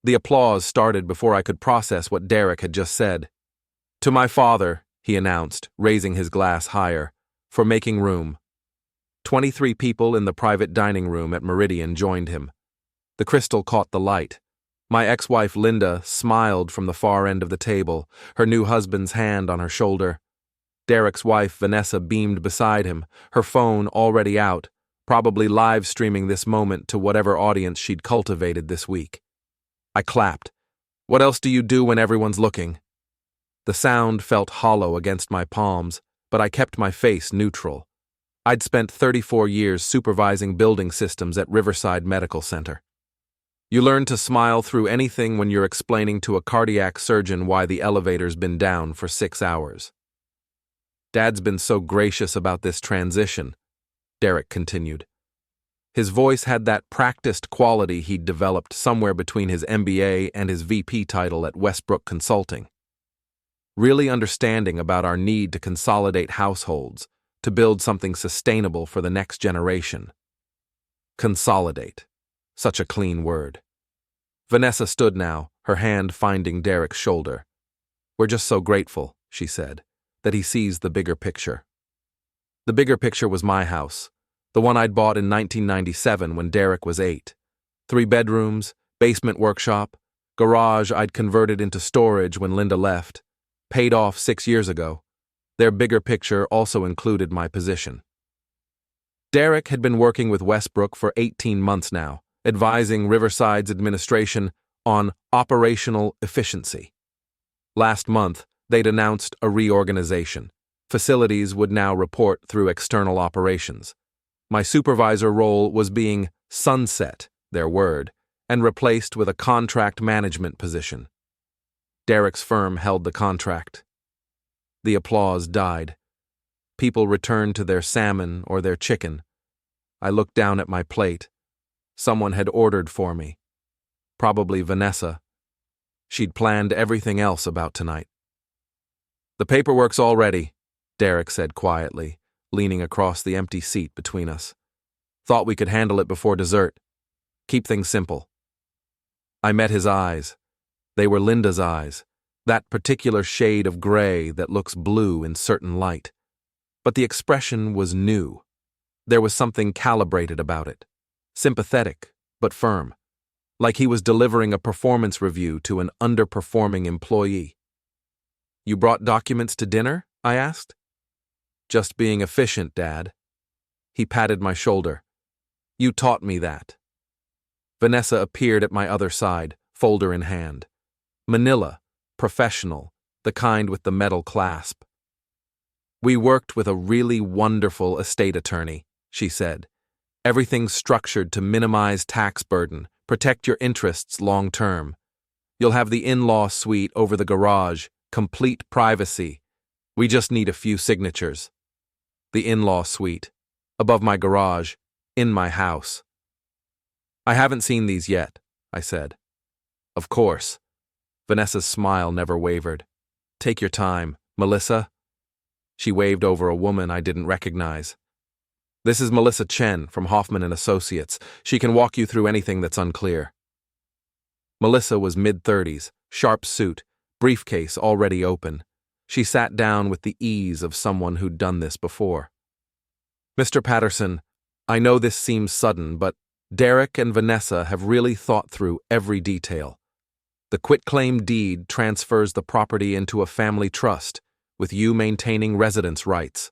The applause started before I could process what Derek had just said. "To my father," he announced, raising his glass higher, "for making room." 23 people in the private dining room at Meridian joined him. The crystal caught the light. My ex-wife Linda smiled from the far end of the table, her new husband's hand on her shoulder. Derek's wife Vanessa beamed beside him, her phone already out, probably live streaming this moment to whatever audience she'd cultivated this week. I clapped. "What else do you do when everyone's looking?" The sound felt hollow against my palms, but I kept my face neutral. I'd spent 34 years supervising building systems at Riverside Medical Center. You learn to smile through anything when you're explaining to a cardiac surgeon why the elevator's been down for 6 hours. "Dad's been so gracious about this transition," Derek continued. His voice had that practiced quality he'd developed somewhere between his MBA and his VP title at Westbrook Consulting. Really understanding about our need to consolidate households, to build something sustainable for the next generation. Consolidate. Such a clean word. Vanessa stood now, her hand finding Derek's shoulder. "We're just so grateful," she said, "that he sees the bigger picture." The bigger picture was my house, the one I'd bought in 1997 when Derek was 8. 3 bedrooms, basement workshop, garage I'd converted into storage when Linda left, paid off 6 years ago. Their bigger picture also included my position. Derek had been working with Westbrook for 18 months now, advising Riverside's administration on operational efficiency. Last month, they'd announced a reorganization. Facilities would now report through external operations. My supervisor role was being sunset, their word, and replaced with a contract management position. Derek's firm held the contract. The applause died. People returned to their salmon or their chicken. I looked down at my plate. Someone had ordered for me. Probably Vanessa. She'd planned everything else about tonight. "The paperwork's all ready," Derek said quietly, leaning across the empty seat between us. "Thought we could handle it before dessert. Keep things simple." I met his eyes. They were Linda's eyes, that particular shade of gray that looks blue in certain light. But the expression was new. There was something calibrated about it. Sympathetic, but firm. Like he was delivering a performance review to an underperforming employee. "You brought documents to dinner?" I asked. "Just being efficient, Dad." He patted my shoulder. "You taught me that." Vanessa appeared at my other side, folder in hand. Manila, professional, the kind with the metal clasp. "We worked with a really wonderful estate attorney," she said. "Everything's structured to minimize tax burden, protect your interests long term. You'll have the in-law suite over the garage, complete privacy. We just need a few signatures." The in-law suite, above my garage, in my house. "I haven't seen these yet," I said. "Of course." Vanessa's smile never wavered. "Take your time, Melissa." She waved over a woman I didn't recognize. "This is Melissa Chen from Hoffman & Associates. She can walk you through anything that's unclear." Melissa was mid-30s, sharp suit, briefcase already open. She sat down with the ease of someone who'd done this before. "Mr. Patterson, I know this seems sudden, but Derek and Vanessa have really thought through every detail. The quitclaim deed transfers the property into a family trust, with you maintaining residence rights.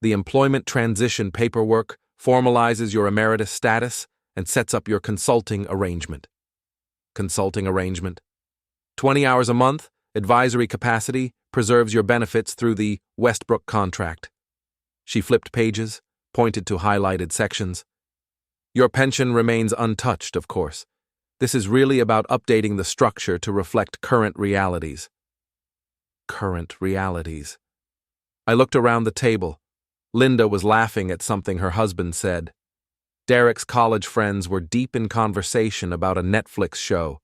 The employment transition paperwork formalizes your emeritus status and sets up your consulting arrangement." Consulting arrangement. 20 hours a month, advisory capacity, preserves your benefits through the Westbrook contract. She flipped pages, pointed to highlighted sections. "Your pension remains untouched, of course. This is really about updating the structure to reflect current realities." Current realities. I looked around the table. Linda was laughing at something her husband said. Derek's college friends were deep in conversation about a Netflix show.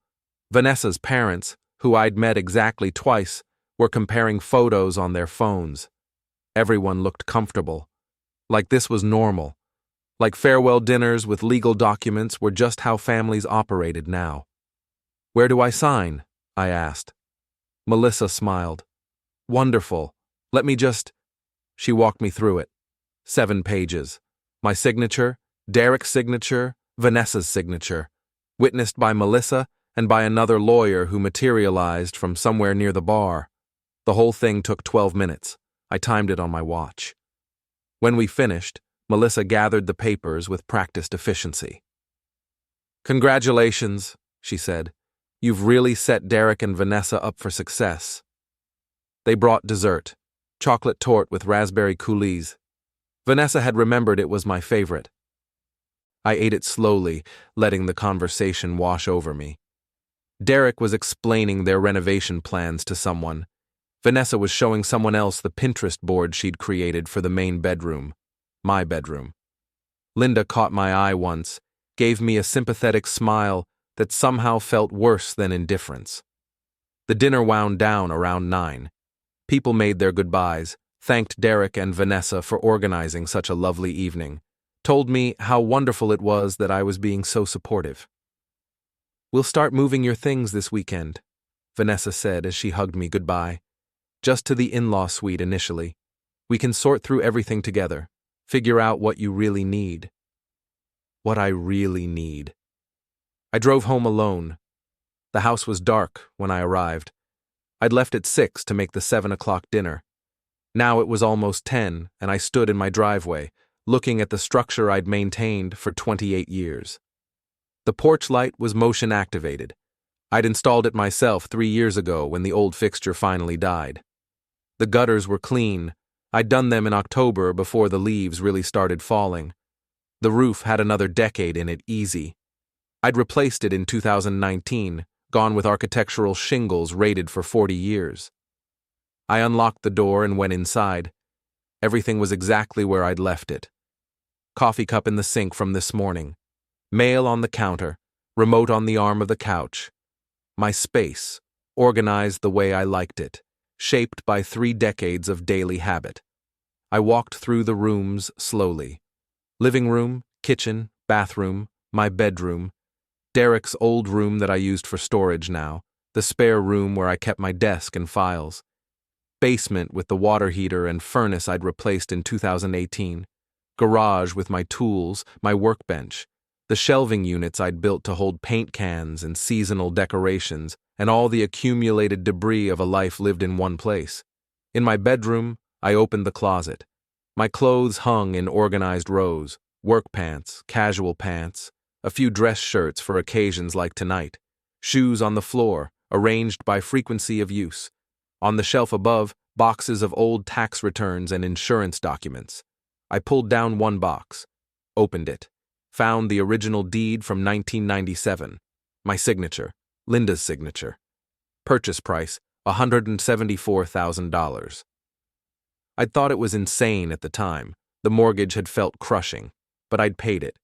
Vanessa's parents, who I'd met exactly twice, were comparing photos on their phones. Everyone looked comfortable. Like this was normal. Like farewell dinners with legal documents were just how families operated now. Where do I sign? I asked. Melissa smiled. Wonderful. Let me just... She walked me through it. 7 pages. My signature, Derek's signature, Vanessa's signature, witnessed by Melissa and by another lawyer who materialized from somewhere near the bar. The whole thing took 12 minutes. I timed it on my watch. When we finished, Melissa gathered the papers with practiced efficiency. Congratulations, she said. You've really set Derek and Vanessa up for success. They brought dessert, chocolate torte with raspberry coulis. Vanessa had remembered it was my favorite. I ate it slowly, letting the conversation wash over me. Derek was explaining their renovation plans to someone. Vanessa was showing someone else the Pinterest board she'd created for the main bedroom, my bedroom. Linda caught my eye once, gave me a sympathetic smile that somehow felt worse than indifference. The dinner wound down around 9. People made their goodbyes, thanked Derek and Vanessa for organizing such a lovely evening, told me how wonderful it was that I was being so supportive. We'll start moving your things this weekend, Vanessa said as she hugged me goodbye. Just to the in-law suite initially. We can sort through everything together, figure out what you really need. What I really need. I drove home alone. The house was dark when I arrived. I'd left at 6 to make the 7 o'clock dinner. Now it was almost 10, and I stood in my driveway, looking at the structure I'd maintained for 28 years. The porch light was motion-activated. I'd installed it myself 3 years ago when the old fixture finally died. The gutters were clean. I'd done them in October before the leaves really started falling. The roof had another decade in it easy. I'd replaced it in 2019, gone with architectural shingles rated for 40 years. I unlocked the door and went inside. Everything was exactly where I'd left it. Coffee cup in the sink from this morning. Mail on the counter. Remote on the arm of the couch. My space, organized the way I liked it, shaped by 3 decades of daily habit. I walked through the rooms slowly. Living room, kitchen, bathroom, my bedroom, Derek's old room that I used for storage now, the spare room where I kept my desk and files, basement with the water heater and furnace I'd replaced in 2018, garage with my tools, my workbench, the shelving units I'd built to hold paint cans and seasonal decorations, and all the accumulated debris of a life lived in one place. In my bedroom, I opened the closet. My clothes hung in organized rows, work pants, casual pants, a few dress shirts for occasions like tonight, shoes on the floor, arranged by frequency of use. On the shelf above, boxes of old tax returns and insurance documents. I pulled down one box, opened it, found the original deed from 1997, my signature, Linda's signature. Purchase price, $174,000. I'd thought it was insane at the time. The mortgage had felt crushing, but I'd paid it.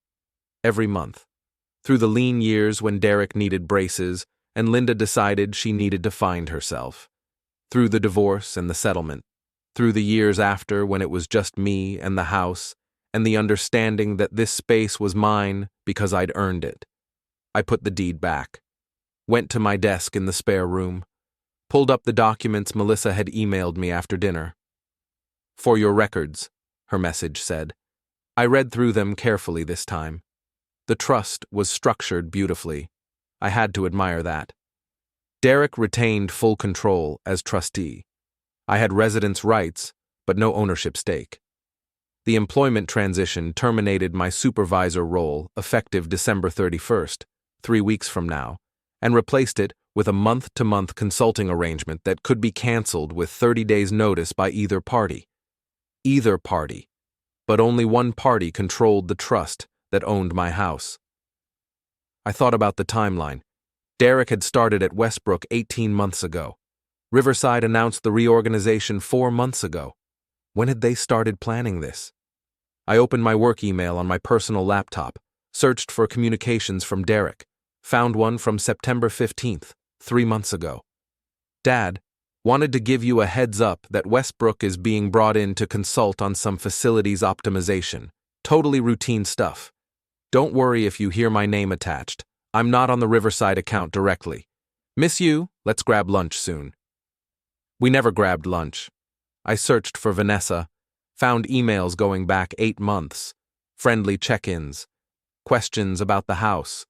Every month. Through the lean years when Derek needed braces and Linda decided she needed to find herself. Through the divorce and the settlement. Through the years after when it was just me and the house and the understanding that this space was mine because I'd earned it. I put the deed back. Went to my desk in the spare room. Pulled up the documents Melissa had emailed me after dinner. For your records, her message said. I read through them carefully this time. The trust was structured beautifully. I had to admire that. Derek retained full control as trustee. I had residence rights, but no ownership stake. The employment transition terminated my supervisor role effective December 31st, 3 weeks from now, and replaced it with a month-to-month consulting arrangement that could be canceled with 30 days' notice by either party. Either party. But only one party controlled the trust that owned my house. I thought about the timeline. Derek had started at Westbrook 18 months ago. Riverside announced the reorganization 4 months ago. When had they started planning this? I opened my work email on my personal laptop, searched for communications from Derek, found one from September 15th, 3 months ago. Dad, wanted to give you a heads up that Westbrook is being brought in to consult on some facilities optimization. Totally routine stuff. Don't worry if you hear my name attached. I'm not on the Riverside account directly. Miss you, let's grab lunch soon. We never grabbed lunch. I searched for Vanessa, found emails going back 8 months, friendly check-ins, questions about the house.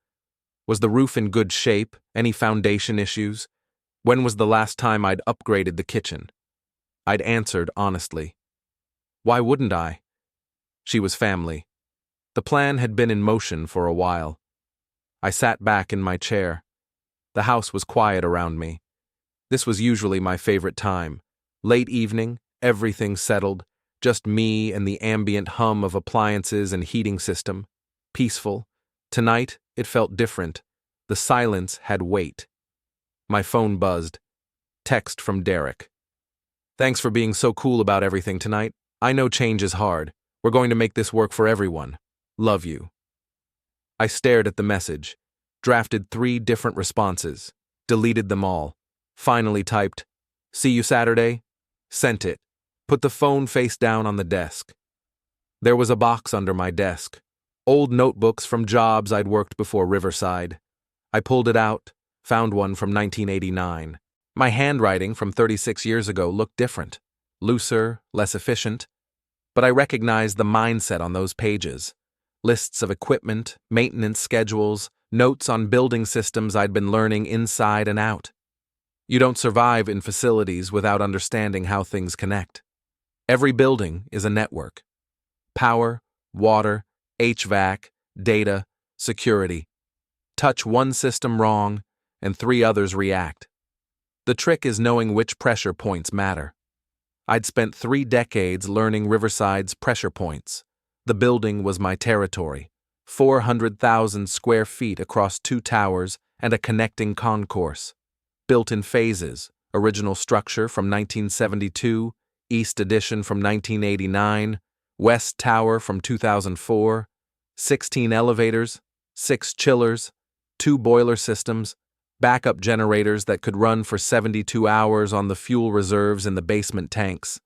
Was the roof in good shape? Any foundation issues? When was the last time I'd upgraded the kitchen? I'd answered honestly. Why wouldn't I? She was family. The plan had been in motion for a while. I sat back in my chair. The house was quiet around me. This was usually my favorite time. Late evening, everything settled, just me and the ambient hum of appliances and heating system. Peaceful. Tonight, it felt different. The silence had weight. My phone buzzed. Text from Derek. Thanks for being so cool about everything tonight. I know change is hard. We're going to make this work for everyone. Love you. I stared at the message, drafted 3 different responses, deleted them all, finally typed, "See you Saturday," sent it, put the phone face down on the desk. There was a box under my desk, old notebooks from jobs I'd worked before Riverside. I pulled it out, found one from 1989. My handwriting from 36 years ago looked different, looser, less efficient, but I recognized the mindset on those pages. Lists of equipment, maintenance schedules, notes on building systems I'd been learning inside and out. You don't survive in facilities without understanding how things connect. Every building is a network. Power, water, HVAC, data, security. Touch one system wrong, and 3 others react. The trick is knowing which pressure points matter. I'd spent 3 decades learning Riverside's pressure points. The building was my territory, 400,000 square feet across 2 towers and a connecting concourse. Built in phases, original structure from 1972, East Addition from 1989, West Tower from 2004, 16 elevators, 6 chillers, 2 boiler systems, backup generators that could run for 72 hours on the fuel reserves in the basement tanks.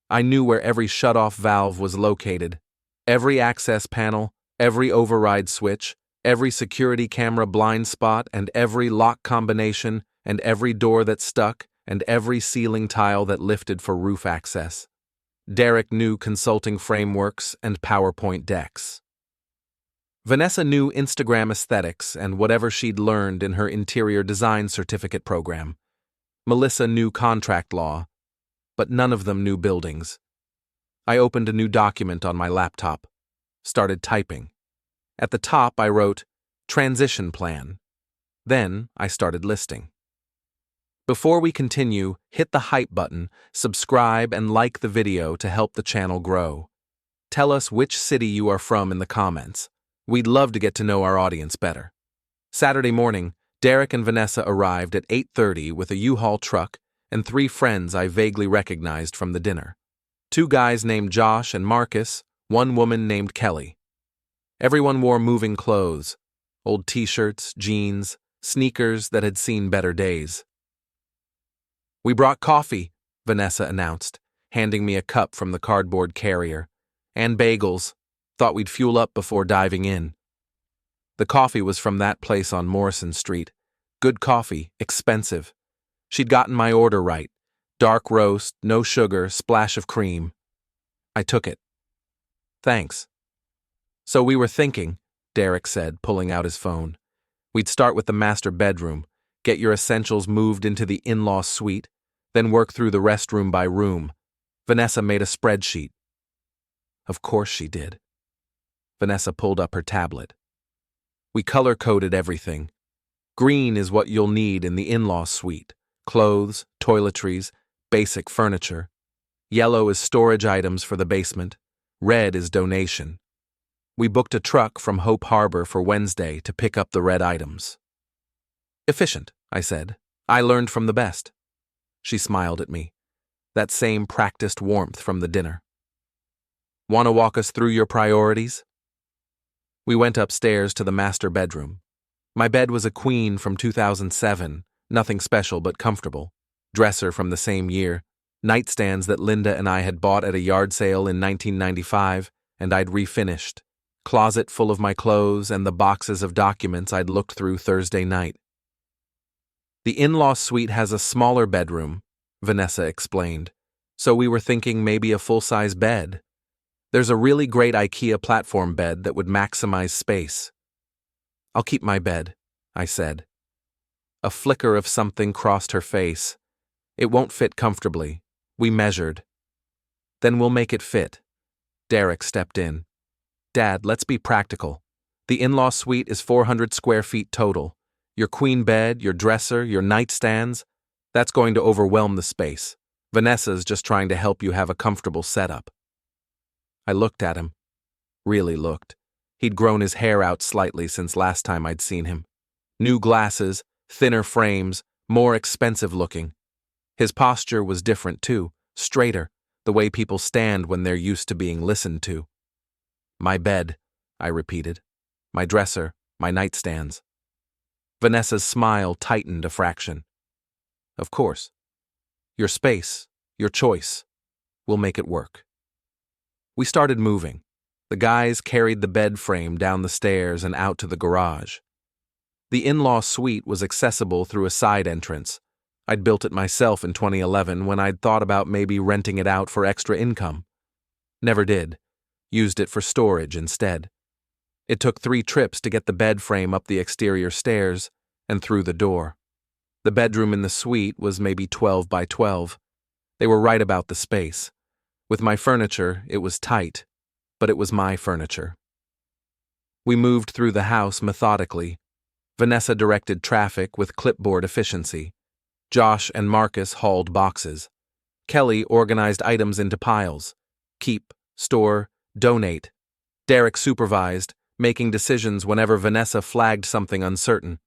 I knew where every shut-off valve was located. Every access panel, every override switch, every security camera blind spot, and every lock combination, and every door that stuck, and every ceiling tile that lifted for roof access. Derek knew consulting frameworks and PowerPoint decks. Vanessa knew Instagram aesthetics and whatever she'd learned in her interior design certificate program. Melissa knew contract law, but none of them knew buildings. I opened a new document on my laptop, started typing. At the top, I wrote, "Transition Plan." Then I started listing. Before we continue, hit the hype button, subscribe, and like the video to help the channel grow. Tell us which city you are from in the comments. We'd love to get to know our audience better. Saturday morning, Derek and Vanessa arrived at 8:30 with a U-Haul truck and 3 friends I vaguely recognized from the dinner. 2 guys named Josh and Marcus, 1 woman named Kelly. Everyone wore moving clothes, old t-shirts, jeans, sneakers that had seen better days. "We brought coffee," Vanessa announced, handing me a cup from the cardboard carrier. "And bagels. Thought we'd fuel up before diving in." The coffee was from that place on Morrison Street. Good coffee, expensive. She'd gotten my order right. Dark roast, no sugar, splash of cream. I took it. "Thanks." "So we were thinking," Derek said, pulling out his phone. "We'd start with the master bedroom, get your essentials moved into the in-law suite, then work through the restroom by room." Vanessa made a spreadsheet. Of course she did. Vanessa pulled up her tablet. "We color-coded everything. Green is what you'll need in the in-law suite. Clothes, toiletries, basic furniture. Yellow is storage items for the basement. Red is donation. We booked a truck from Hope Harbor for Wednesday to pick up the red items." "Efficient," I said. "I learned from the best." She smiled at me. That same practiced warmth from the dinner. "Want to walk us through your priorities?" We went upstairs to the master bedroom. My bed was a queen from 2007, nothing special but comfortable. Dresser from the same year, nightstands that Linda and I had bought at a yard sale in 1995, and I'd refinished. Closet full of my clothes and the boxes of documents I'd looked through Thursday night. The in-law suite has a smaller bedroom, Vanessa explained, so we were thinking maybe a full-size bed. There's a really great IKEA platform bed that would maximize space. I'll keep my bed, I said. A flicker of something crossed her face. It won't fit comfortably. We measured. Then we'll make it fit. Derek stepped in. Dad, let's be practical. The in-law suite is 400 square feet total. Your queen bed, your dresser, your nightstands, that's going to overwhelm the space. Vanessa's just trying to help you have a comfortable setup. I looked at him. Really looked. He'd grown his hair out slightly since last time I'd seen him. New glasses, thinner frames, more expensive looking. His posture was different too, straighter, the way people stand when they're used to being listened to. My bed, I repeated. My dresser, my nightstands. Vanessa's smile tightened a fraction. Of course. Your space, your choice. We'll make it work. We started moving. The guys carried the bed frame down the stairs and out to the garage. The in-law suite was accessible through a side entrance. I'd built it myself in 2011 when I'd thought about maybe renting it out for extra income. Never did. Used it for storage instead. It took 3 trips to get the bed frame up the exterior stairs and through the door. The bedroom in the suite was maybe 12 by 12. They were right about the space. With my furniture, it was tight, but it was my furniture. We moved through the house methodically. Vanessa directed traffic with clipboard efficiency. Josh and Marcus hauled boxes. Kelly organized items into piles. Keep, store, donate. Derek supervised, making decisions whenever Vanessa flagged something uncertain.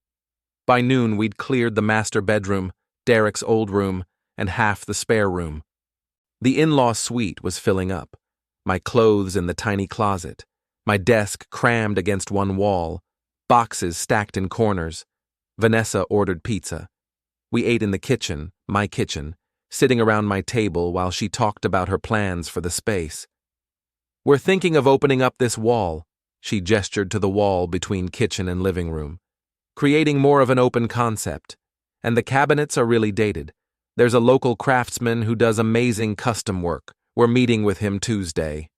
By noon, we'd cleared the master bedroom, Derek's old room, and half the spare room. The in-law suite was filling up. My clothes in the tiny closet. My desk crammed against one wall. Boxes stacked in corners. Vanessa ordered pizza. We ate in the kitchen, my kitchen, sitting around my table while she talked about her plans for the space. We're thinking of opening up this wall, she gestured to the wall between kitchen and living room. Creating more of an open concept. And the cabinets are really dated. There's a local craftsman who does amazing custom work. We're meeting with him Tuesday.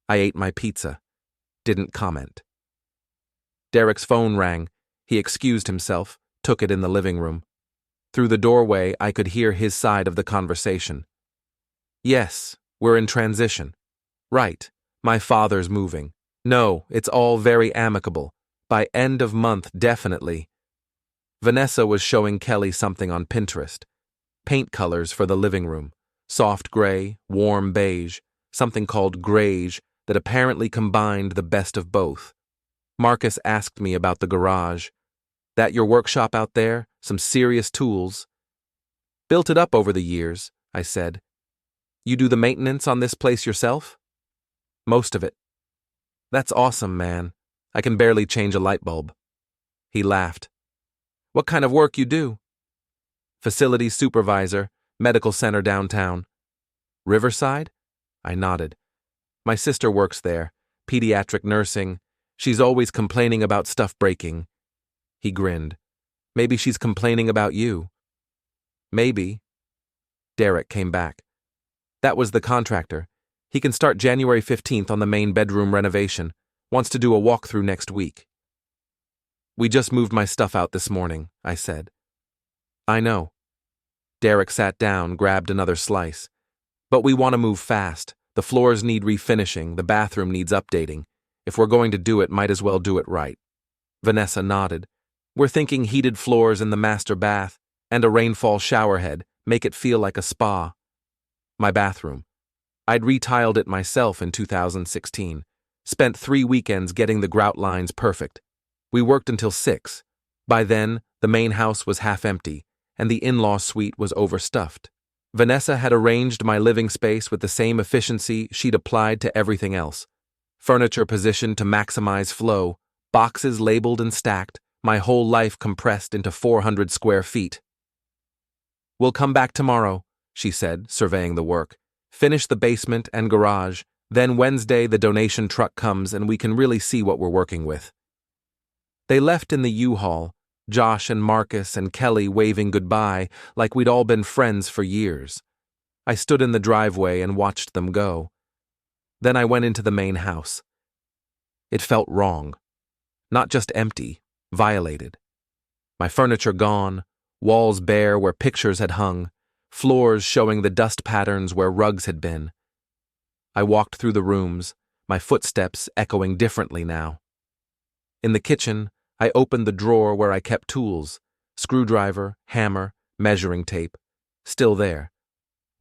I ate my pizza. Didn't comment. Derek's phone rang. He excused himself, took it in the living room. Through the doorway, I could hear his side of the conversation. Yes, we're in transition. Right, my father's moving. No, it's all very amicable. By end of month, definitely. Vanessa was showing Kelly something on Pinterest. Paint colors for the living room. Soft gray, warm beige, something called greige that apparently combined the best of both. Marcus asked me about the garage. That your workshop out there? Some serious tools? Built it up over the years, I said. You do the maintenance on this place yourself? Most of it. That's awesome, man. I can barely change a light bulb. He laughed. What kind of work you do? Facilities supervisor, medical center downtown. Riverside? I nodded. My sister works there, pediatric nursing. She's always complaining about stuff breaking. He grinned. Maybe she's complaining about you. Maybe. Derek came back. That was the contractor. He can start January 15th on the main bedroom renovation. Wants to do a walkthrough next week. We just moved my stuff out this morning, I said. I know. Derek sat down, grabbed another slice. But we want to move fast. The floors need refinishing, the bathroom needs updating. If we're going to do it, might as well do it right. Vanessa nodded. We're thinking heated floors in the master bath and a rainfall showerhead, make it feel like a spa. My bathroom. I'd retiled it myself in 2016. Spent 3 weekends getting the grout lines perfect. We worked until 6. By then, the main house was half empty, and the in-law suite was overstuffed. Vanessa had arranged my living space with the same efficiency she'd applied to everything else. Furniture positioned to maximize flow, boxes labeled and stacked, my whole life compressed into 400 square feet. We'll come back tomorrow, she said, surveying the work. Finish the basement and garage. Then Wednesday the donation truck comes and we can really see what we're working with. They left in the U-Haul. Josh and Marcus and Kelly waving goodbye like we'd all been friends for years. I stood in the driveway and watched them go. Then I went into the main house. It felt wrong. Not just empty, violated. My furniture gone, walls bare where pictures had hung, floors showing the dust patterns where rugs had been. I walked through the rooms, my footsteps echoing differently now. In the kitchen, I opened the drawer where I kept tools, screwdriver, hammer, measuring tape, still there.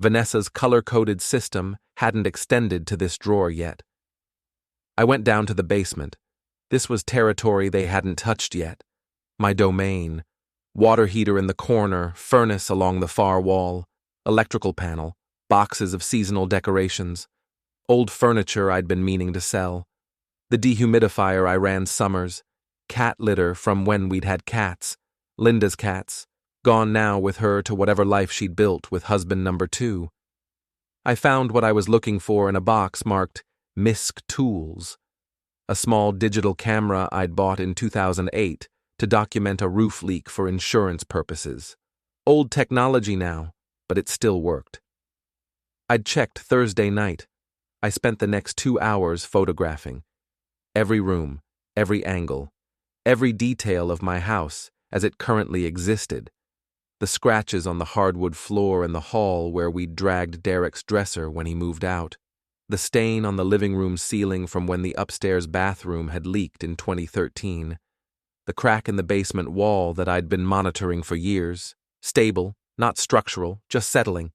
Vanessa's color-coded system hadn't extended to this drawer yet. I went down to the basement. This was territory they hadn't touched yet. My domain. Water heater in the corner, furnace along the far wall, electrical panel, boxes of seasonal decorations, old furniture I'd been meaning to sell, the dehumidifier I ran summers, cat litter from when we'd had cats, Linda's cats, gone now with her to whatever life she'd built with husband number 2. I found what I was looking for in a box marked Misc Tools, a small digital camera I'd bought in 2008 to document a roof leak for insurance purposes. Old technology now, but it still worked. I'd checked Thursday night. I spent the next 2 hours photographing. Every room, every angle, every detail of my house as it currently existed. The scratches on the hardwood floor in the hall where we'd dragged Derek's dresser when he moved out. The stain on the living room ceiling from when the upstairs bathroom had leaked in 2013. The crack in the basement wall that I'd been monitoring for years. Stable, not structural, just settling.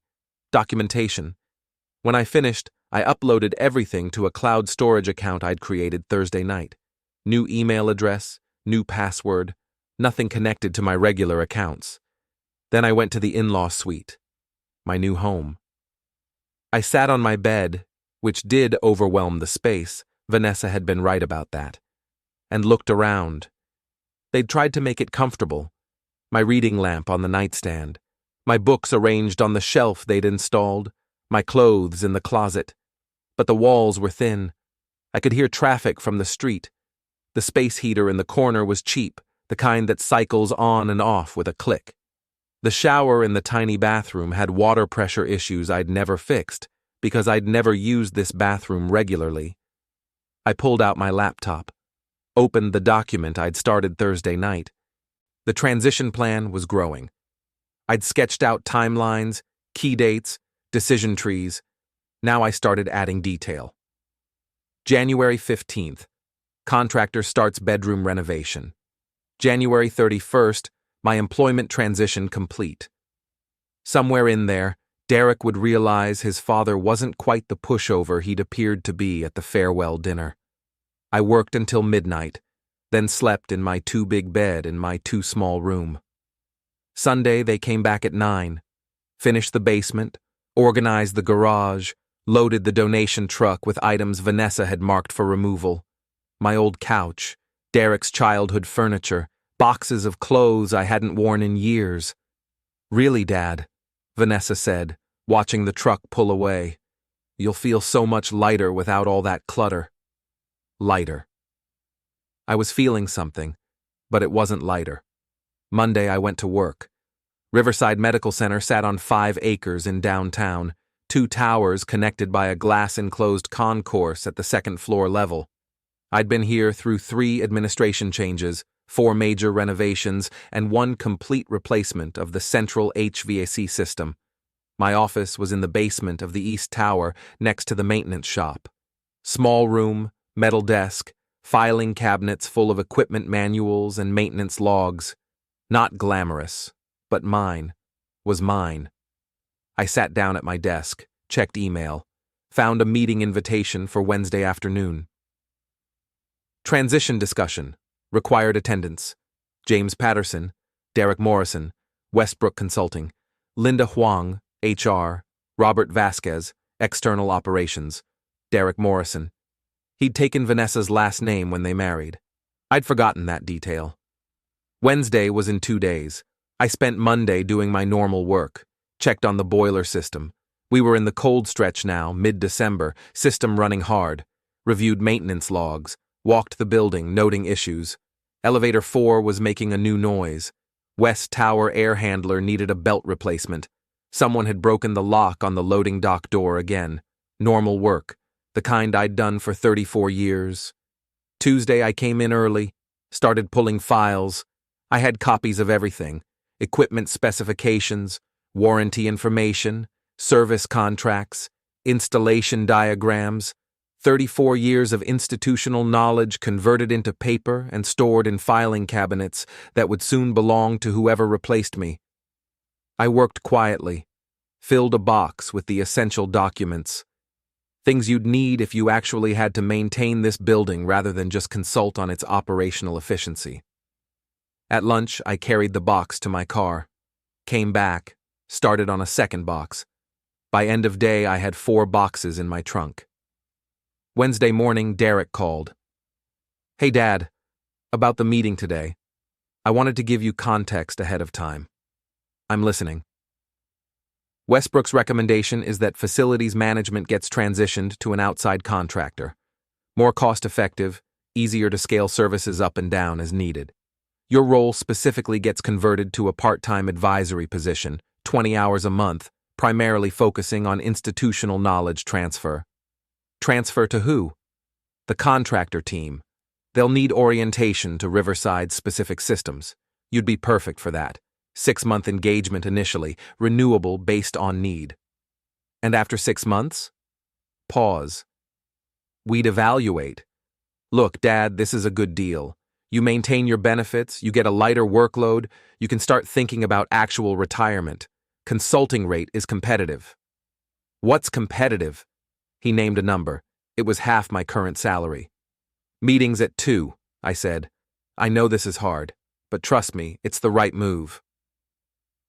Documentation. When I finished, I uploaded everything to a cloud storage account I'd created Thursday night. New email address, new password, nothing connected to my regular accounts. Then I went to the in-law suite, my new home. I sat on my bed, which did overwhelm the space. Vanessa had been right about that. And looked around. They'd tried to make it comfortable. My reading lamp on the nightstand, my books arranged on the shelf they'd installed, my clothes in the closet. But the walls were thin. I could hear traffic from the street. The space heater in the corner was cheap, the kind that cycles on and off with a click. The shower in the tiny bathroom had water pressure issues I'd never fixed, because I'd never used this bathroom regularly. I pulled out my laptop, opened the document I'd started Thursday night. The transition plan was growing. I'd sketched out timelines, key dates, decision trees. Now I started adding detail. January 15th, contractor starts bedroom renovation. January 31st, my employment transition complete. Somewhere in there, Derek would realize his father wasn't quite the pushover he'd appeared to be at the farewell dinner. I worked until midnight, then slept in my too big bed in my too small room. Sunday they came back at 9, finished the basement, organized the garage, loaded the donation truck with items Vanessa had marked for removal. My old couch, Derek's childhood furniture, boxes of clothes I hadn't worn in years. "Really, Dad," Vanessa said, watching the truck pull away. "You'll feel so much lighter without all that clutter." Lighter. I was feeling something, but it wasn't lighter. Monday I went to work. Riverside Medical Center sat on 5 acres in downtown, 2 towers connected by a glass-enclosed concourse at the second-floor level. I'd been here through 3 administration changes, 4 major renovations, and 1 complete replacement of the central HVAC system. My office was in the basement of the East Tower, next to the maintenance shop. Small room, metal desk, filing cabinets full of equipment manuals and maintenance logs. Not glamorous, but mine, was mine. I sat down at my desk, checked email, found a meeting invitation for Wednesday afternoon. Transition discussion. Required attendance. James Patterson, Derek Morrison, Westbrook Consulting, Linda Huang, HR, Robert Vasquez, External Operations, Derek Morrison. He'd taken Vanessa's last name when they married. I'd forgotten that detail. Wednesday was in 2 days. I spent Monday doing my normal work, checked on the boiler system. We were in the cold stretch now, mid-December, system running hard, reviewed maintenance logs, walked the building, noting issues. Elevator 4 was making a new noise. West Tower air handler needed a belt replacement. Someone had broken the lock on the loading dock door again. Normal work, the kind I'd done for 34 years. Tuesday I came in early, started pulling files. I had copies of everything: equipment specifications, warranty information, service contracts, installation diagrams, 34 years of institutional knowledge converted into paper and stored in filing cabinets that would soon belong to whoever replaced me. I worked quietly, filled a box with the essential documents. Things you'd need if you actually had to maintain this building rather than just consult on its operational efficiency. At lunch, I carried the box to my car, came back, started on a second box. By end of day, I had 4 boxes in my trunk. Wednesday morning, Derek called. "Hey, Dad, about the meeting today. I wanted to give you context ahead of time." "I'm listening." "Westbrook's recommendation is that facilities management gets transitioned to an outside contractor. More cost-effective, easier to scale services up and down as needed. Your role specifically gets converted to a part-time advisory position, 20 hours a month, primarily focusing on institutional knowledge transfer." "Transfer to who?" "The contractor team. They'll need orientation to Riverside's specific systems. You'd be perfect for that. 6-month engagement initially, renewable based on need." "And after 6 months?" Pause. "We'd evaluate. Look, Dad, this is a good deal. You maintain your benefits, you get a lighter workload, you can start thinking about actual retirement. Consulting rate is competitive." "What's competitive?" He named a number. It was half my current salary. "Meetings at 2, I said. "I know this is hard, but trust me, it's the right move."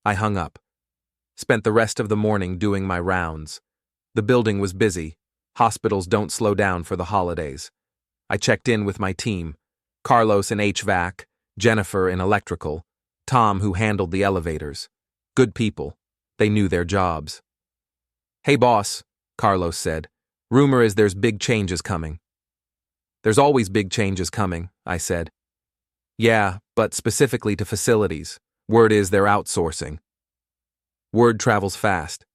I hung up. Spent the rest of the morning doing my rounds. The building was busy. Hospitals don't slow down for the holidays. I checked in with my team: Carlos in HVAC, Jennifer in electrical, Tom who handled the elevators. Good people. They knew their jobs. "Hey boss," Carlos said. "Rumor is there's big changes coming." "There's always big changes coming," I said. "Yeah, but specifically to facilities. Word is they're outsourcing." "Word travels fast."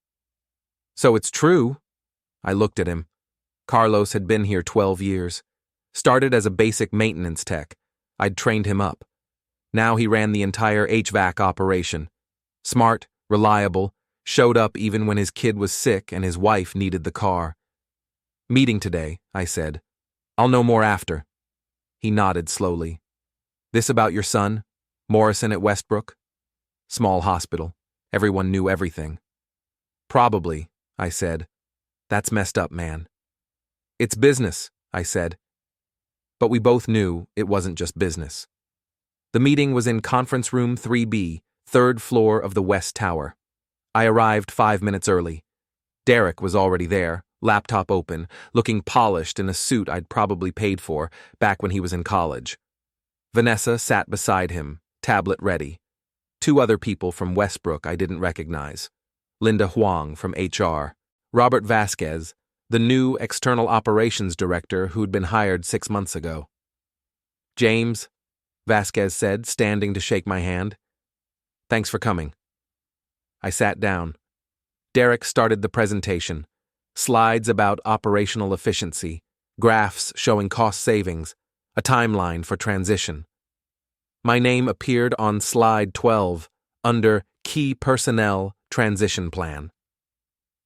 "So it's true?" I looked at him. Carlos had been here 12 years. Started as a basic maintenance tech. I'd trained him up. Now he ran the entire HVAC operation. Smart, reliable, showed up even when his kid was sick and his wife needed the car. "Meeting today," I said. "I'll know more after." He nodded slowly. "This about your son? Morrison at Westbrook?" "Small hospital. Everyone knew everything." "Probably," I said. "That's messed up, man." "It's business," I said. But we both knew it wasn't just business. The meeting was in Conference Room 3B, 3rd floor of the West Tower. I arrived 5 minutes early. Derek was already there, laptop open, looking polished in a suit I'd probably paid for back when he was in college. Vanessa sat beside him, tablet ready. 2 other people from Westbrook I didn't recognize. Linda Huang from HR, Robert Vasquez, the new external operations director who'd been hired 6 months ago. "James," Vasquez said, standing to shake my hand. "Thanks for coming." I sat down. Derek started the presentation. Slides about operational efficiency, graphs showing cost savings, a timeline for transition. My name appeared on slide 12, under Key Personnel Transition Plan.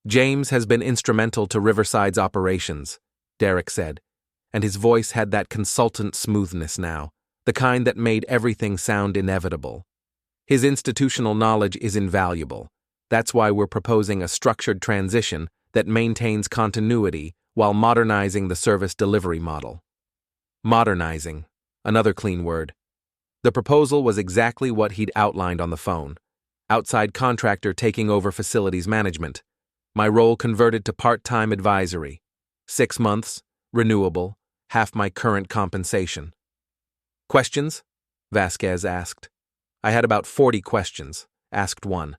"James has been instrumental to Riverside's operations," Derek said, and his voice had that consultant smoothness now, the kind that made everything sound inevitable. "His institutional knowledge is invaluable. That's why we're proposing a structured transition that maintains continuity while modernizing the service delivery model." Modernizing, another clean word. The proposal was exactly what he'd outlined on the phone. Outside contractor taking over facilities management. My role converted to part-time advisory. 6 months, renewable, half my current compensation. "Questions?" Vasquez asked. I had about 40 questions. Asked one.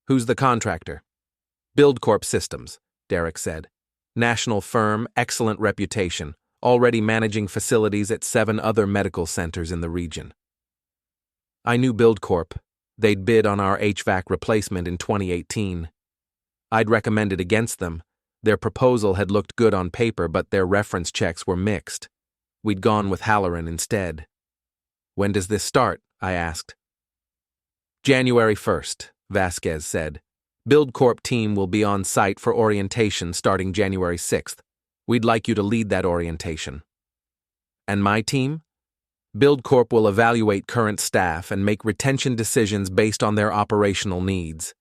"Who's the contractor?" "BuildCorp Systems," Derek said. "National firm, excellent reputation, already managing facilities at 7 other medical centers in the region. I knew BuildCorp. They'd bid on our HVAC replacement in 2018. I'd recommended against them. Their proposal had looked good on paper, but their reference checks were mixed. We'd gone with Halloran instead. "When does this start?" I asked. "January 1st, Vasquez said. "BuildCorp team will be on site for orientation starting January 6th. We'd like you to lead that orientation." "And my team?" "BuildCorp will evaluate current staff and make retention decisions based on their operational needs.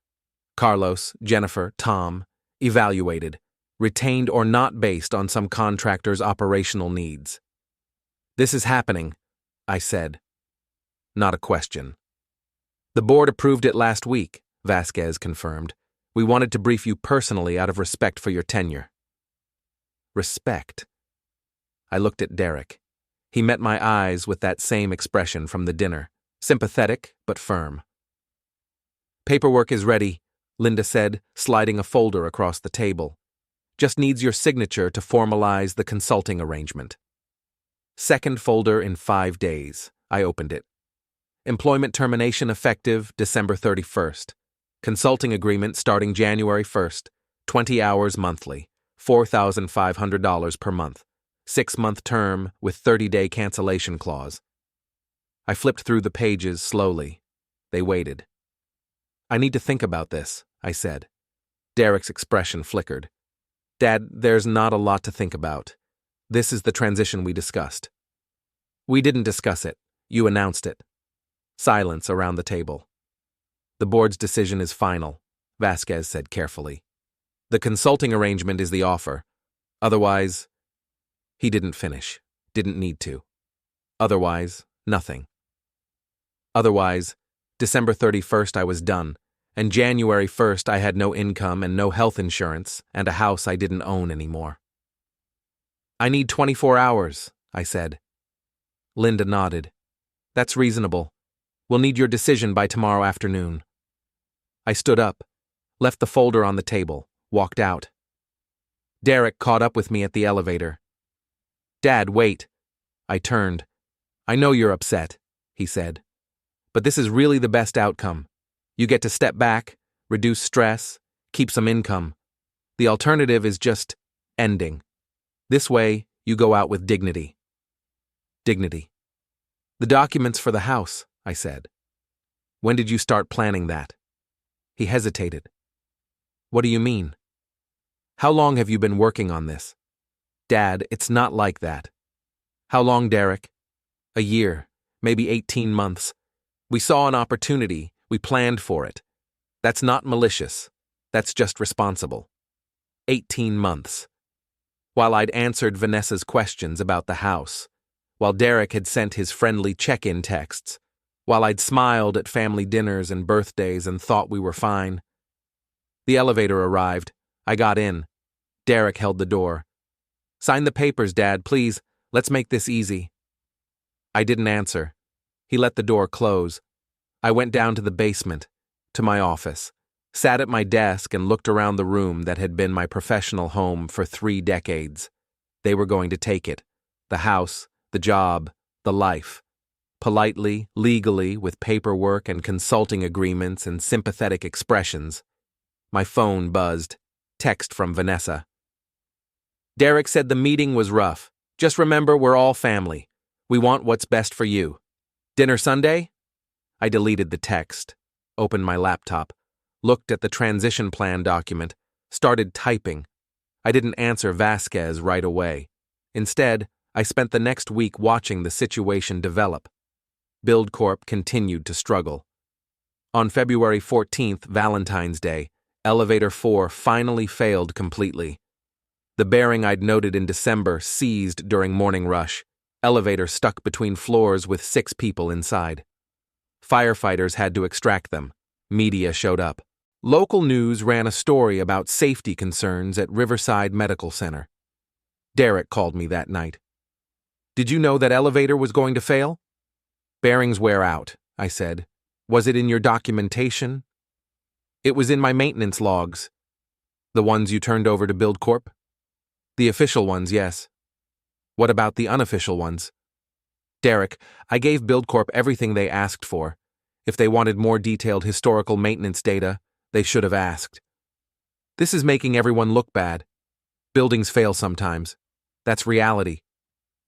Carlos, Jennifer, Tom, evaluated, retained or not based on some contractor's operational needs." "This is happening," I said. Not a question. "The board approved it last week," Vasquez confirmed. "We wanted to brief you personally out of respect for your tenure." Respect. I looked at Derek. He met my eyes with that same expression from the dinner, sympathetic but firm. "Paperwork is ready," Linda said, sliding a folder across the table. "Just needs your signature to formalize the consulting arrangement." Second folder in 5 days. I opened it. Employment termination effective December 31st. Consulting agreement starting January 1st. 20 hours monthly. $4,500 per month. 6-month term with 30-day cancellation clause. I flipped through the pages slowly. They waited. "I need to think about this," I said. Derek's expression flickered. "Dad, there's not a lot to think about. This is the transition we discussed." "We didn't discuss it. You announced it." Silence around the table. "The board's decision is final," Vasquez said carefully. "The consulting arrangement is the offer. Otherwise..." He didn't finish. Didn't need to. Otherwise, nothing. Otherwise, December 31st I was done, and January 1st I had no income and no health insurance and a house I didn't own anymore. "I need 24 hours, I said. Linda nodded. "That's reasonable. We'll need your decision by tomorrow afternoon." I stood up, left the folder on the table, walked out. Derek caught up with me at the elevator. "Dad, wait." I turned. "I know you're upset," he said. "But this is really the best outcome. You get to step back, reduce stress, keep some income. The alternative is just ending. This way, you go out with dignity." Dignity. "The documents for the house," I said. "When did you start planning that?" He hesitated. "What do you mean?" "How long have you been working on this?" "Dad, it's not like that." "How long, Derek?" "A year, maybe 18 months. We saw an opportunity, we planned for it. That's not malicious. That's just responsible." 18 months. While I'd answered Vanessa's questions about the house, while Derek had sent his friendly check-in texts, while I'd smiled at family dinners and birthdays and thought we were fine. The elevator arrived. I got in. Derek held the door. "Sign the papers, Dad, please. Let's make this easy." I didn't answer. He let the door close. I went down to the basement, to my office, sat at my desk and looked around the room that had been my professional home for 3 decades. They were going to take it. The house, the job, the life. Politely, legally, with paperwork and consulting agreements and sympathetic expressions. My phone buzzed. Text from Vanessa. "Derek said the meeting was rough. Just remember, we're all family. We want what's best for you. Dinner Sunday?" I deleted the text, opened my laptop, looked at the transition plan document, started typing. I didn't answer Vasquez right away. Instead, I spent the next week watching the situation develop. BuildCorp continued to struggle. On February 14th, Valentine's Day, Elevator 4 finally failed completely. The bearing I'd noted in December seized during morning rush. Elevator stuck between floors with 6 people inside. Firefighters had to extract them. Media showed up. Local news ran a story about safety concerns at Riverside Medical Center. Derek called me that night. "Did you know that elevator was going to fail?" "Bearings wear out," I said. "Was it in your documentation?" "It was in my maintenance logs." "The ones you turned over to BuildCorp?" "The official ones, yes." What about the unofficial ones? Derek, I gave BuildCorp everything they asked for. If they wanted more detailed historical maintenance data, they should have asked. This is making everyone look bad. Buildings fail sometimes. That's reality.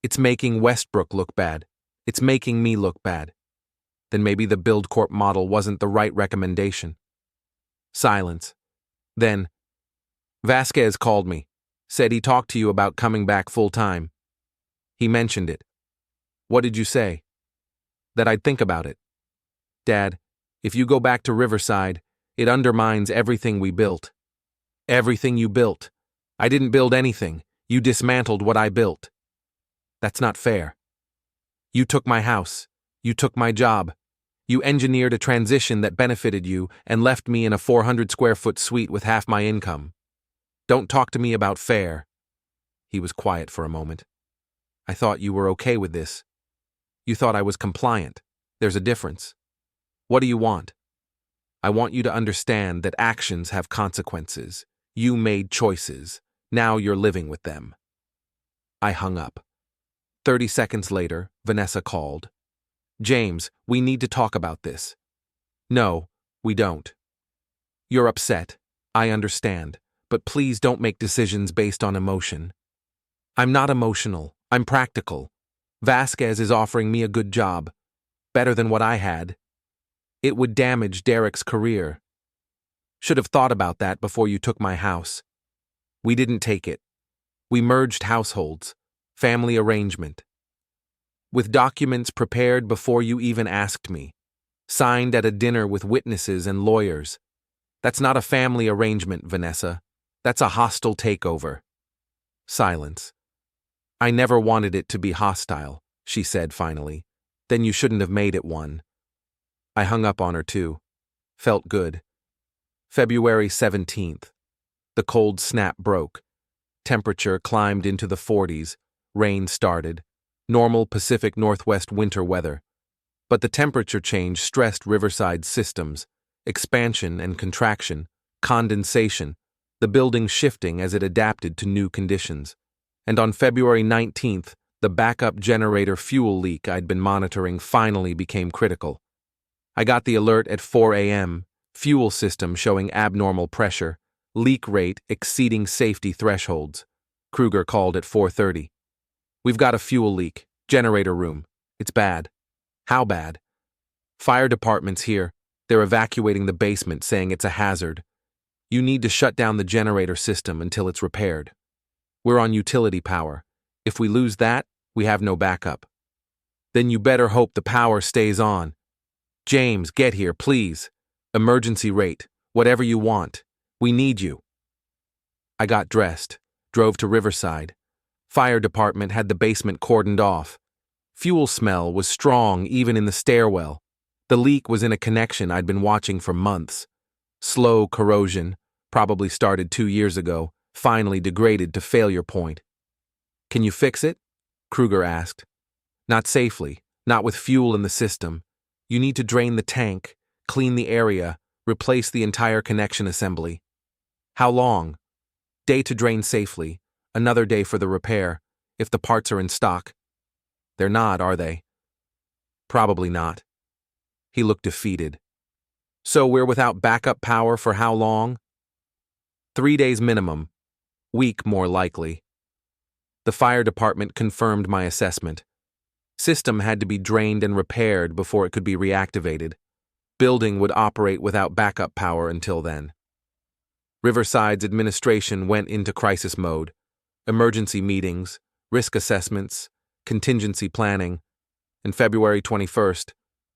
It's making Westbrook look bad. It's making me look bad. Then maybe the BuildCorp model wasn't the right recommendation. Silence. Then, Vasquez called me. Said he talked to you about coming back full-time. He mentioned it. What did you say? That I'd think about it. Dad, if you go back to Riverside, it undermines everything we built. Everything you built. I didn't build anything. You dismantled what I built. That's not fair. You took my house. You took my job. You engineered a transition that benefited you and left me in a 400-square-foot suite with half my income. Don't talk to me about fair. He was quiet for a moment. I thought you were okay with this. You thought I was compliant. There's a difference. What do you want? I want you to understand that actions have consequences. You made choices. Now you're living with them. I hung up. 30 seconds later, Vanessa called. James, we need to talk about this. No, we don't. You're upset. I understand. But please don't make decisions based on emotion. I'm not emotional. I'm practical. Vasquez is offering me a good job. Better than what I had. It would damage Derek's career. Should have thought about that before you took my house. We didn't take it. We merged households. Family arrangement. With documents prepared before you even asked me. Signed at a dinner with witnesses and lawyers. That's not a family arrangement, Vanessa. That's a hostile takeover. Silence. I never wanted it to be hostile, she said finally. Then you shouldn't have made it one. I hung up on her too. Felt good. February 17th. The cold snap broke. Temperature climbed into the 40s. Rain started. Normal Pacific Northwest winter weather. But the temperature change stressed Riverside's systems. Expansion and contraction. Condensation. The building shifting as it adapted to new conditions. And on February 19th, the backup generator fuel leak I'd been monitoring finally became critical. I got the alert at 4 a.m., fuel system showing abnormal pressure, leak rate exceeding safety thresholds. Kruger called at 4:30. We've got a fuel leak, generator room. It's bad. How bad? Fire department's here. They're evacuating the basement, saying it's a hazard. You need to shut down the generator system until it's repaired. We're on utility power. If we lose that, we have no backup. Then you better hope the power stays on. James, get here, please. Emergency rate, whatever you want. We need you. I got dressed, drove to Riverside. Fire department had the basement cordoned off. Fuel smell was strong even in the stairwell. The leak was in a connection I'd been watching for months. Slow corrosion, probably started 2 years ago, finally degraded to failure point. Can you fix it? Kruger asked. Not safely, not with fuel in the system. You need to drain the tank, clean the area, replace the entire connection assembly. How long? Day to drain safely, another day for the repair, if the parts are in stock. They're not, are they? Probably not. He looked defeated. So we're without backup power for how long? 3 days minimum. Week more likely. The fire department confirmed my assessment. System had to be drained and repaired before it could be reactivated. Building would operate without backup power until then. Riverside's administration went into crisis mode. Emergency meetings, risk assessments, contingency planning. And February 21st,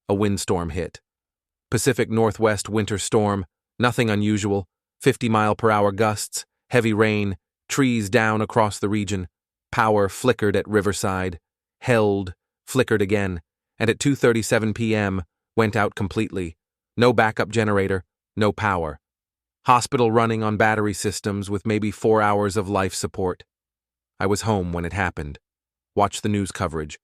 a windstorm hit. Pacific Northwest winter storm, nothing unusual, 50-mile-per-hour gusts, heavy rain, trees down across the region. Power flickered at Riverside, held, flickered again, and at 2:37 p.m. went out completely. No backup generator, no power. Hospital running on battery systems with maybe 4 hours of life support. I was home when it happened. Watched the news coverage.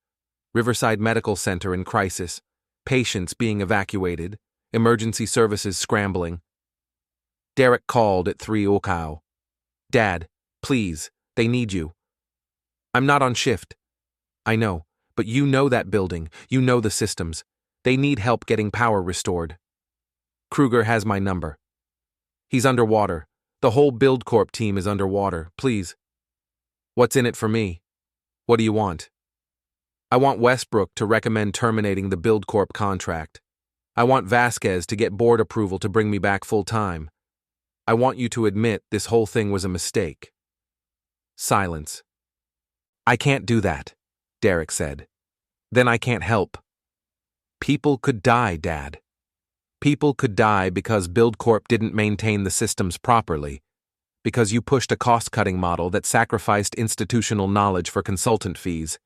Riverside Medical Center in crisis. Patients being evacuated. Emergency services scrambling. Derek called at 3 o'clock. Dad, please, they need you. I'm not on shift. I know, but you know that building, you know the systems. They need help getting power restored. Kruger has my number. He's underwater. The whole BuildCorp team is underwater, please. What's in it for me? What do you want? I want Westbrook to recommend terminating the BuildCorp contract. I want Vasquez to get board approval to bring me back full-time. I want you to admit this whole thing was a mistake. Silence. I can't do that, Derek said. Then I can't help. People could die, Dad. People could die because BuildCorp didn't maintain the systems properly, because you pushed a cost-cutting model that sacrificed institutional knowledge for consultant fees.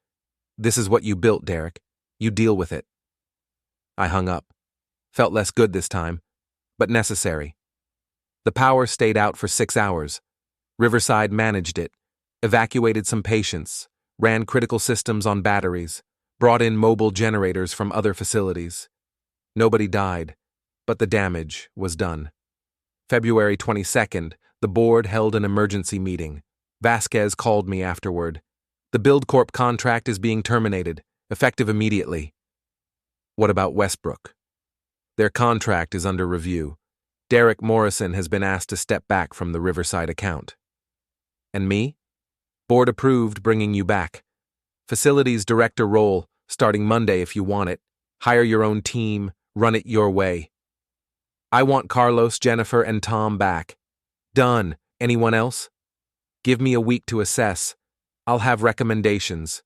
This is what you built, Derek. You deal with it. I hung up. Felt less good this time, but necessary. The power stayed out for 6 hours. Riverside managed it, evacuated some patients, ran critical systems on batteries, brought in mobile generators from other facilities. Nobody died, but the damage was done. February 22nd, the board held an emergency meeting. Vasquez called me afterward. The BuildCorp contract is being terminated, effective immediately. What about Westbrook? Their contract is under review. Derek Morrison has been asked to step back from the Riverside account. And me? Board approved bringing you back. Facilities director role, starting Monday if you want it. Hire your own team, run it your way. I want Carlos, Jennifer, and Tom back. Done. Anyone else? Give me a week to assess. I'll have recommendations.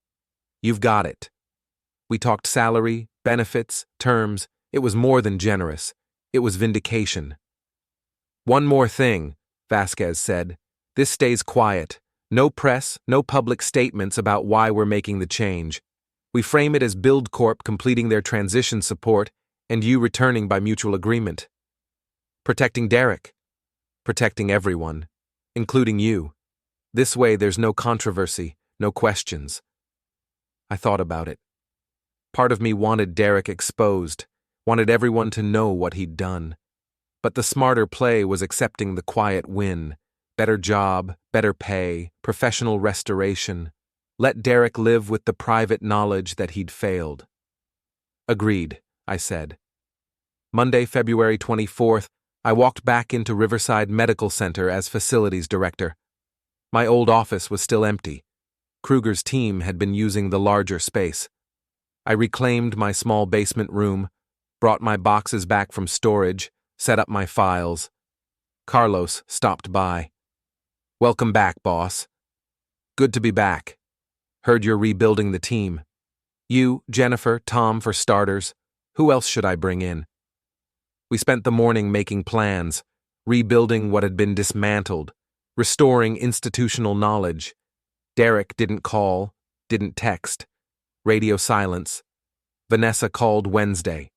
You've got it. We talked salary, benefits, terms. It was more than generous. It was vindication. One more thing, Vasquez said. This stays quiet. No press, no public statements about why we're making the change. We frame it as BuildCorp completing their transition support and you returning by mutual agreement. Protecting Derek. Protecting everyone, including you. This way there's no controversy, no questions. I thought about it. Part of me wanted Derek exposed, wanted everyone to know what he'd done. But the smarter play was accepting the quiet win. Better job, better pay, professional restoration. Let Derek live with the private knowledge that he'd failed. Agreed, I said. Monday, February 24th, I walked back into Riverside Medical Center as facilities director. My old office was still empty. Kruger's team had been using the larger space. I reclaimed my small basement room, brought my boxes back from storage, set up my files. Carlos stopped by. Welcome back, boss. Good to be back. Heard you're rebuilding the team. You, Jennifer, Tom for starters. Who else should I bring in? We spent the morning making plans, rebuilding what had been dismantled, restoring institutional knowledge. Derek didn't call, didn't text. Radio silence. Vanessa called Wednesday.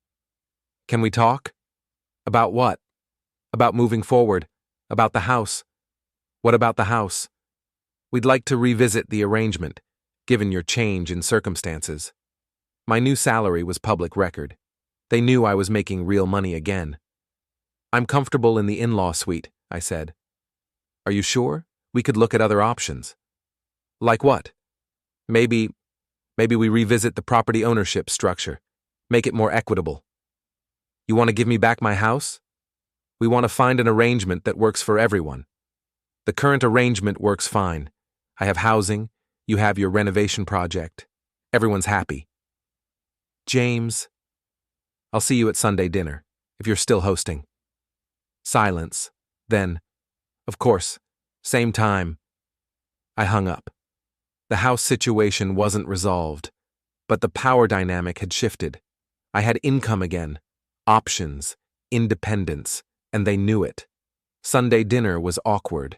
Can we talk? About what? About moving forward. About the house. What about the house? We'd like to revisit the arrangement, given your change in circumstances. My new salary was public record. They knew I was making real money again. I'm comfortable in the in-law suite, I said. Are you sure? We could look at other options. Like what? Maybe we revisit the property ownership structure, make it more equitable. You want to give me back my house? We want to find an arrangement that works for everyone. The current arrangement works fine. I have housing, you have your renovation project. Everyone's happy. James, I'll see you at Sunday dinner, if you're still hosting. Silence. Then, of course, same time. I hung up. The house situation wasn't resolved, but the power dynamic had shifted. I had income again, options, independence, and they knew it. Sunday dinner was awkward.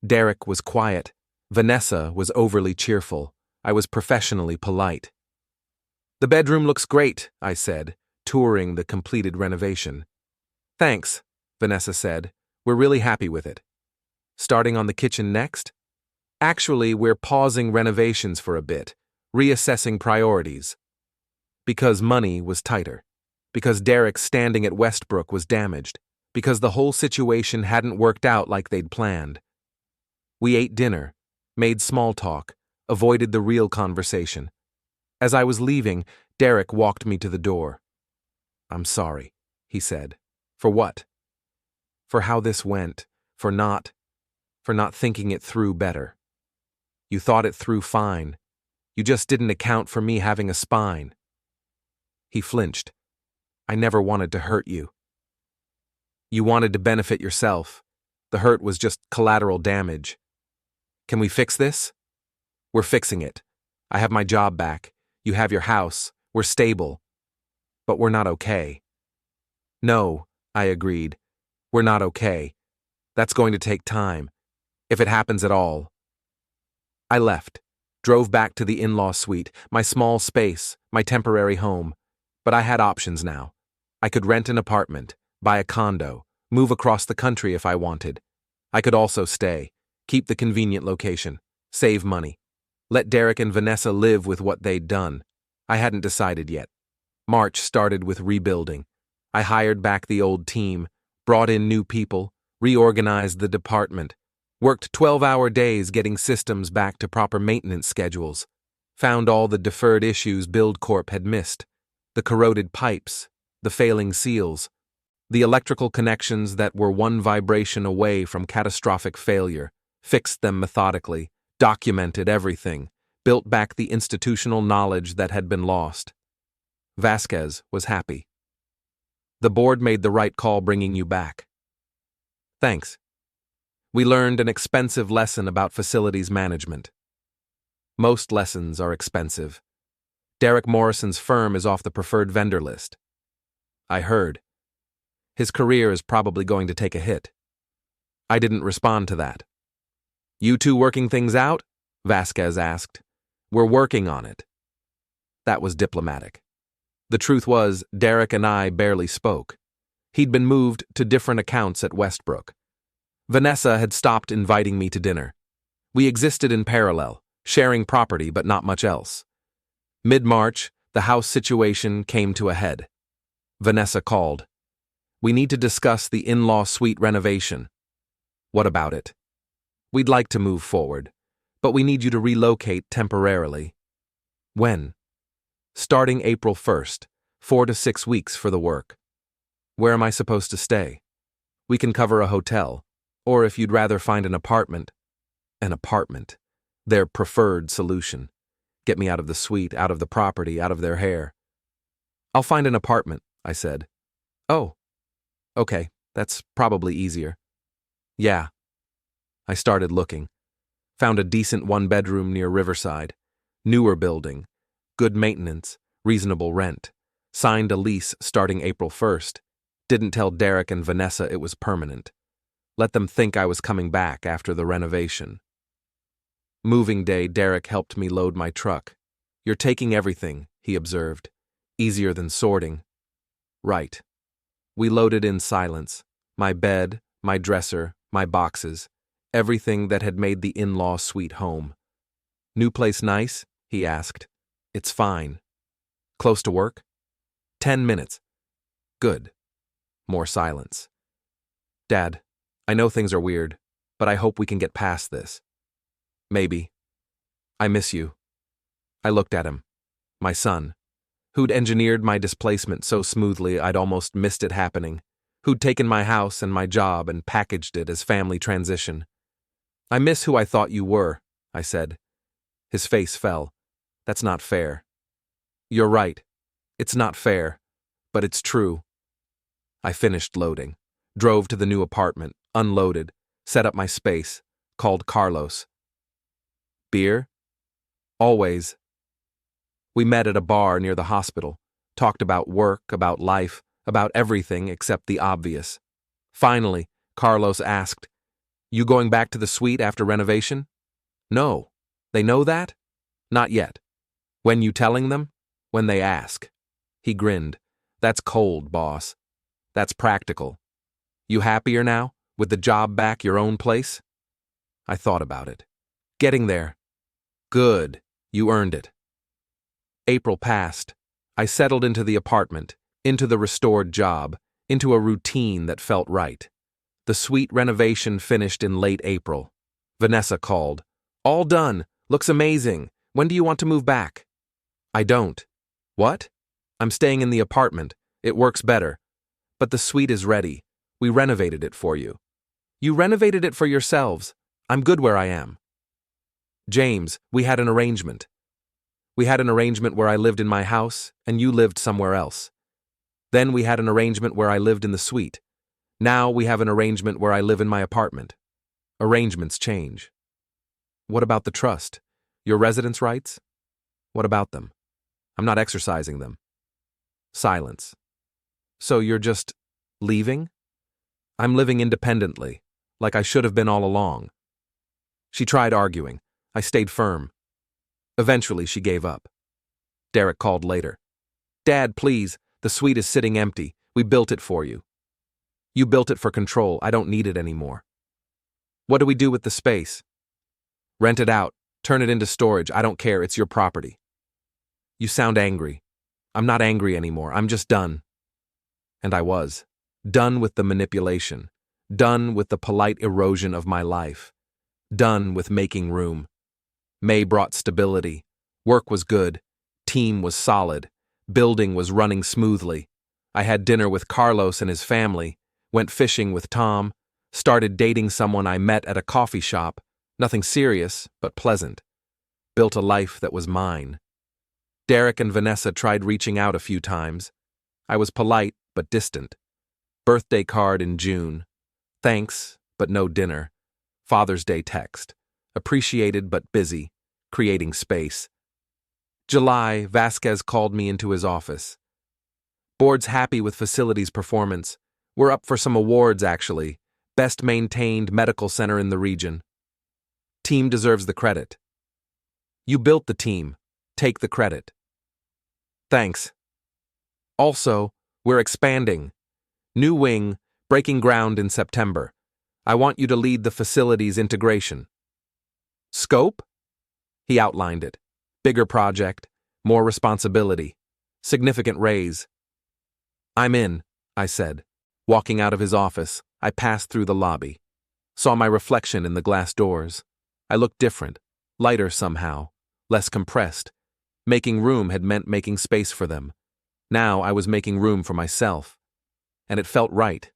Derek was quiet. Vanessa was overly cheerful. I was professionally polite. The bedroom looks great, I said, touring the completed renovation. Thanks, Vanessa said. We're really happy with it. Starting on the kitchen next? Actually, we're pausing renovations for a bit, reassessing priorities. Because money was tighter. Because Derek's standing at Westbrook was damaged. Because the whole situation hadn't worked out like they'd planned. We ate dinner, made small talk, avoided the real conversation. As I was leaving, Derek walked me to the door. "I'm sorry," he said. "For what?" "For how this went. For not thinking it through better. You thought it through fine. You just didn't account for me having a spine." He flinched. "I never wanted to hurt you." "You wanted to benefit yourself. The hurt was just collateral damage. Can we fix this?" "We're fixing it. I have my job back. You have your house. We're stable. But we're not okay." "No," I agreed. "We're not okay. That's going to take time. If it happens at all." I left, drove back to the in-law suite, my small space, my temporary home. But I had options now. I could rent an apartment, buy a condo, move across the country if I wanted. I could also stay, keep the convenient location, save money. Let Derek and Vanessa live with what they'd done. I hadn't decided yet. March started with rebuilding. I hired back the old team, brought in new people, reorganized the department, worked 12-hour days getting systems back to proper maintenance schedules, found all the deferred issues BuildCorp had missed, the corroded pipes, the failing seals, the electrical connections that were one vibration away from catastrophic failure, fixed them methodically, documented everything, built back the institutional knowledge that had been lost. Vasquez was happy. "The board made the right call bringing you back." "Thanks. We learned an expensive lesson about facilities management." "Most lessons are expensive. Derek Morrison's firm is off the preferred vendor list." "I heard. His career is probably going to take a hit." I didn't respond to that. "You two working things out?" Vasquez asked. "We're working on it." That was diplomatic. The truth was, Derek and I barely spoke. He'd been moved to different accounts at Westbrook. Vanessa had stopped inviting me to dinner. We existed in parallel, sharing property but not much else. Mid-March, the house situation came to a head. Vanessa called. "We need to discuss the in-law suite renovation." "What about it?" "We'd like to move forward, but we need you to relocate temporarily." "When?" "Starting April 1st, 4 to 6 weeks for the work." "Where am I supposed to stay?" "We can cover a hotel, or if you'd rather find an apartment." "An apartment. Their preferred solution. Get me out of the suite, out of the property, out of their hair." "I'll find an apartment," I said. "Oh. Okay, that's probably easier." "Yeah." I started looking. Found a decent one-bedroom near Riverside. Newer building. Good maintenance. Reasonable rent. Signed a lease starting April 1st. Didn't tell Derek and Vanessa it was permanent. Let them think I was coming back after the renovation. Moving day, Derek helped me load my truck. "You're taking everything," he observed. "Easier than sorting." "Right." We loaded in silence. My bed, my dresser, my boxes. Everything that had made the in-law suite home. "New place nice?" he asked. "It's fine." "Close to work?" 10 minutes. "Good." More silence. "Dad, I know things are weird, but I hope we can get past this." "Maybe." "I miss you." I looked at him. My son, who'd engineered my displacement so smoothly I'd almost missed it happening, who'd taken my house and my job and packaged it as family transition. "I miss who I thought you were," I said. His face fell. "That's not fair." "You're right. It's not fair, but it's true." I finished loading, drove to the new apartment, unloaded, set up my space, called Carlos. "Beer?" "Always." We met at a bar near the hospital, talked about work, about life, about everything except the obvious. Finally, Carlos asked, "You going back to the suite after renovation?" "No. They know that?" "Not yet." "When you telling them?" "When they ask." He grinned. "That's cold, boss. That's practical. You happier now, with the job back, your own place?" I thought about it. "Getting there." "Good. You earned it." April passed. I settled into the apartment, into the restored job, into a routine that felt right. The suite renovation finished in late April. Vanessa called. "All done. Looks amazing. When do you want to move back?" I don't. What? I'm staying in the apartment. It works better. But the suite is ready. We renovated it for you. You renovated it for yourselves. I'm good where I am. James, we had an arrangement. We had an arrangement where I lived in my house and you lived somewhere else. Then we had an arrangement where I lived in the suite. Now we have an arrangement where I live in my apartment. Arrangements change. What about the trust? Your residence rights? What about them? I'm not exercising them. Silence. So you're just leaving? I'm living independently, like I should have been all along. She tried arguing. I stayed firm. Eventually, she gave up. Derek called later. Dad, please, the suite is sitting empty. We built it for you. You built it for control. I don't need it anymore. What do we do with the space? Rent it out. Turn it into storage. I don't care. It's your property. You sound angry. I'm not angry anymore. I'm just done. And I was. Done with the manipulation. Done with the polite erosion of my life. Done with making room. May brought stability. Work was good. Team was solid. Building was running smoothly. I had dinner with Carlos and his family, went fishing with Tom, started dating someone I met at a coffee shop, nothing serious, but pleasant. Built a life that was mine. Derek and Vanessa tried reaching out a few times. I was polite, but distant. Birthday card in June. Thanks, but no dinner. Father's Day text. Appreciated but busy, creating space. July, Vasquez called me into his office. Board's happy with facilities performance. We're up for some awards, actually. Best maintained medical center in the region. Team deserves the credit. You built the team. Take the credit. Thanks. Also, we're expanding. New wing, breaking ground in September. I want you to lead the facilities integration. Scope? He outlined it. Bigger project, more responsibility, significant raise. I'm in, I said. Walking out of his office, I passed through the lobby. Saw my reflection in the glass doors. I looked different, lighter somehow, less compressed. Making room had meant making space for them. Now I was making room for myself. And it felt right.